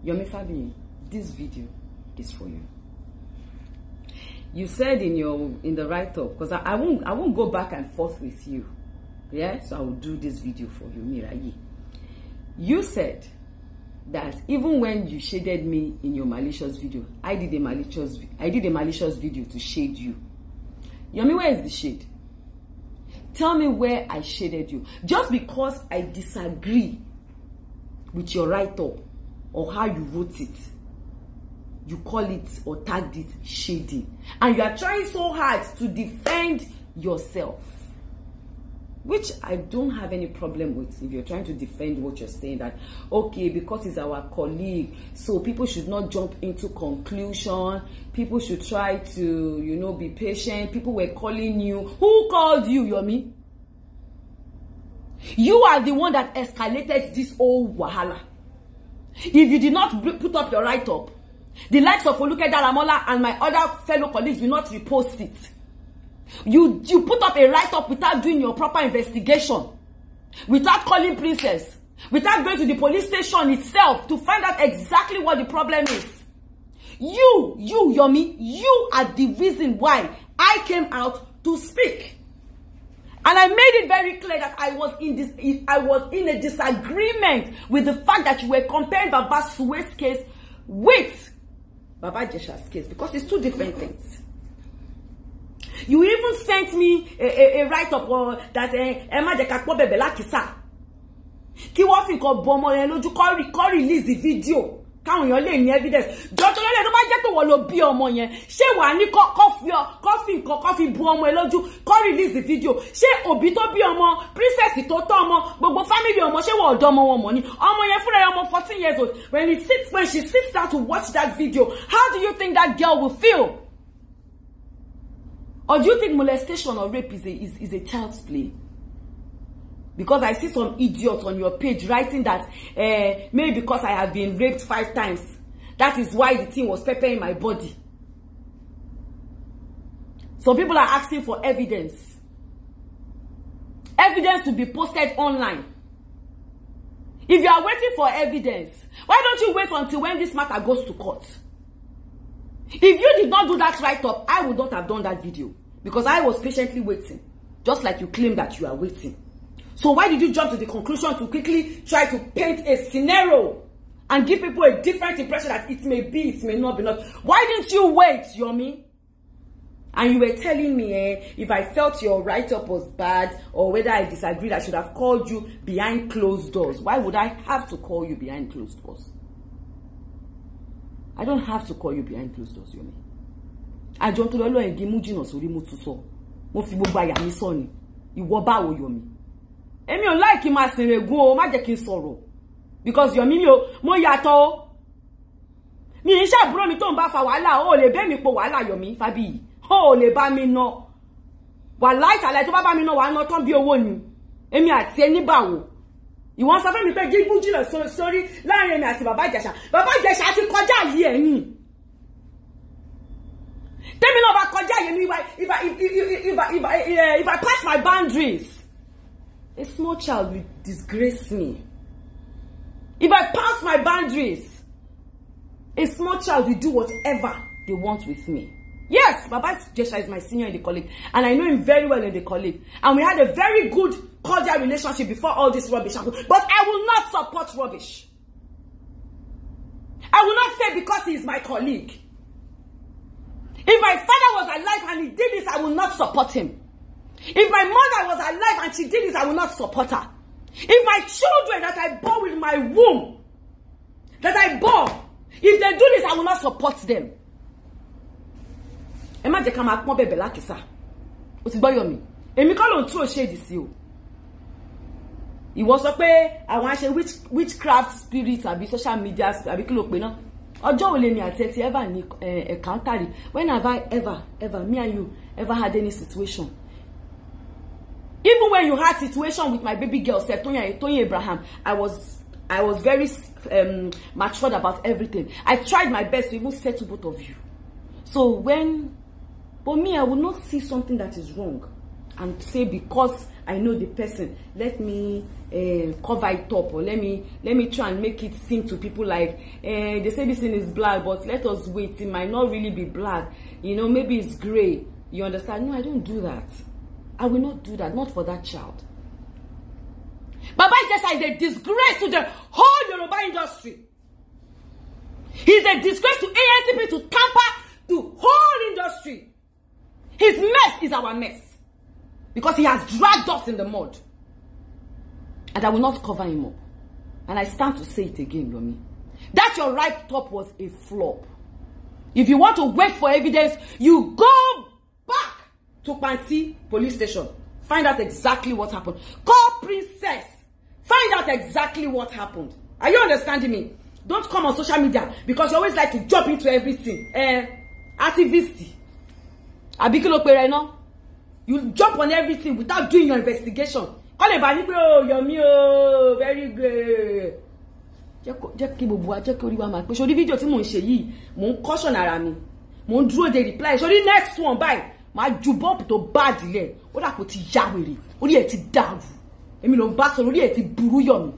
Yomi Fabiyi, this video is for you. You said in the write-up, because I won't go back and forth with you. Yeah, so I will do this video for you, Mirayi. You said that even when you shaded me in your malicious video, I did a malicious video to shade you. Yomi, where is the shade? Tell me where I shaded you. Just because I disagree with your write-up or how you wrote it, you call it or tagged it shading. And you are trying so hard to defend yourself, which I don't have any problem with. If you're trying to defend what you're saying, that okay, because he's our colleague, so people should not jump into conclusion, people should try to, you know, be patient. People were calling you. Who called you, Yomi? You are the one that escalated this whole wahala. If you did not put up your write-up, the likes of Oluke Daramola and my other fellow colleagues will not repost it. You put up a write-up without doing your proper investigation, without calling Princess, without going to the police station itself to find out exactly what the problem is. You, Yomi, you are the reason why I came out to speak. And I made it very clear that I was in a disagreement with the fact that you were comparing Baba Suwe's case with Baba Jesha's case, because it's two different things. You even sent me a write-up that Emma de Kakpo Bebela Kisa. Ki wọ́n fi nǹkan bo ọmọ yẹn lójú kó release the video. Káwọn èèyàn lè ní evidence. Jọjọ lele tó bá jẹ́ pé wọ́n ló bí ọmọ yẹn. Ṣé wà ní kó fi bu ọmọ yẹn lójú kó release the video. Ṣé òbí tó bí ọmọ, princess tó tọ́ ọmọ, gbogbo family ọmọ ṣé wọ́n ọ̀dọ̀ ọmọ wọn mọ̀ ni. Ọmọ yẹn fúnra ọmọ 14 years old. When she sits down to watch that video, how do you think that girl will feel? Or do you think molestation or rape is a child's play? Because I see some idiots on your page writing that maybe because I have been raped 5 times, that is why the thing was peppering my body. Some people are asking for evidence. Evidence to be posted online. If you are waiting for evidence, why don't you wait until when this matter goes to court? If you did not do that write-up, I would not have done that video. Because I was patiently waiting. Just like you claim that you are waiting. So why did you jump to the conclusion to quickly try to paint a scenario and give people a different impression that it may be, it may not be not? Why didn't you wait, Yomi? And you were telling me if I felt your write-up was bad or whether I disagreed, I should have called you behind closed doors. Why would I have to call you behind closed doors? I don't have to call you behind closed doors, Yomi. I don't know if you mujino sori mutuso. Mo fi gbogbo aya mi so ni. Ìwọ báwo, Yomi? Èmi ò like ma sinregun o, má jẹ́ kí n sọ̀rọ̀. Because Yomi mo yàtọ̀ o. Mi ń ṣàbúrò mi tó ń bá fa wàhálà o lè bẹ́ mi po wàhálà, Yomi Fabiyi. O lè bá mi ná. Wàláì tàlẹ̀ tó bá bá mi ná wà ná tán bí owó ni. Èmi àti ẹni báwo. Ìwọ sọ fún mi pé jí mujino sórí láàrin èmi àti Baba Ijesha. Baba Ijesha ti kọjá yìí ẹ̀yin. Tell me about if I pass my boundaries, a small child will disgrace me. If I pass my boundaries, a small child will do whatever they want with me. Yes, Baba Jesha is my senior in the college, and I know him very well in the college. And we had a very good, cordial relationship before all this rubbish happened. But I will not support rubbish. I will not say because he is my colleague. If my father was alive and he did this, I will not support him. If my mother was alive and she did this, I will not support her. If my children that I bore with my womb, if they do this, I will not support them. Emma de kama akpon bebe la kisa. O ti gbọ́ Yomi. Èmi kọ́ ló ń throw shade sí o. Ìwọ sọ pé àwọn ase witchcraft spirits àbí social media àbí kí ló pè náà. Ọjọ́ wo lèmi àti ẹ ti ever ní encounter? When have I ever, me and you, ever had any situation? Even when you had situation with my baby girl, Toyin Abraham, I was very matured about everything. I tried my best to even settle both of you. So but me, I will not see something that is wrong and say because I know the person, let me cover it up, or let me try and make it seem to people like they say this thing is black, but let us wait, it might not really be black, you know, maybe it's gray. You understand? No, I don't do that. I will not do that, not for that child. Baba Ijesa is a disgrace to the whole Yoruba industry. He's a disgrace to ANTP, to Tampa, to whole industry. His mess is our mess. Because he has dragged us in the mud. And I will not cover him up. And I stand to say it again, Yomi. That your write-up was a flop. If you want to wait for evidence, you go back to Panti police station. Find out exactly what happened. Call Princess. Find out exactly what happened. Are you understanding me? Don't come on social media because you always like to jump into everything. Activist. Abikilo pere no. You jump on everything without doing your investigation. Call about oh, Yomi, oh, very good. Jẹ́ kí gbogbo ajẹ́ kí orí wa máa pé sórí fídíò tí mò ń ṣe yìí mò ń caution ara mi mò ń dúró de reply sórí next one báyìí máa ju bump tó bad lẹ̀ ó dà kó ti ya wèrè orí ẹ̀ ti dàrú èmi ló ń bá sọ orí ẹ̀ ti burú Yomi.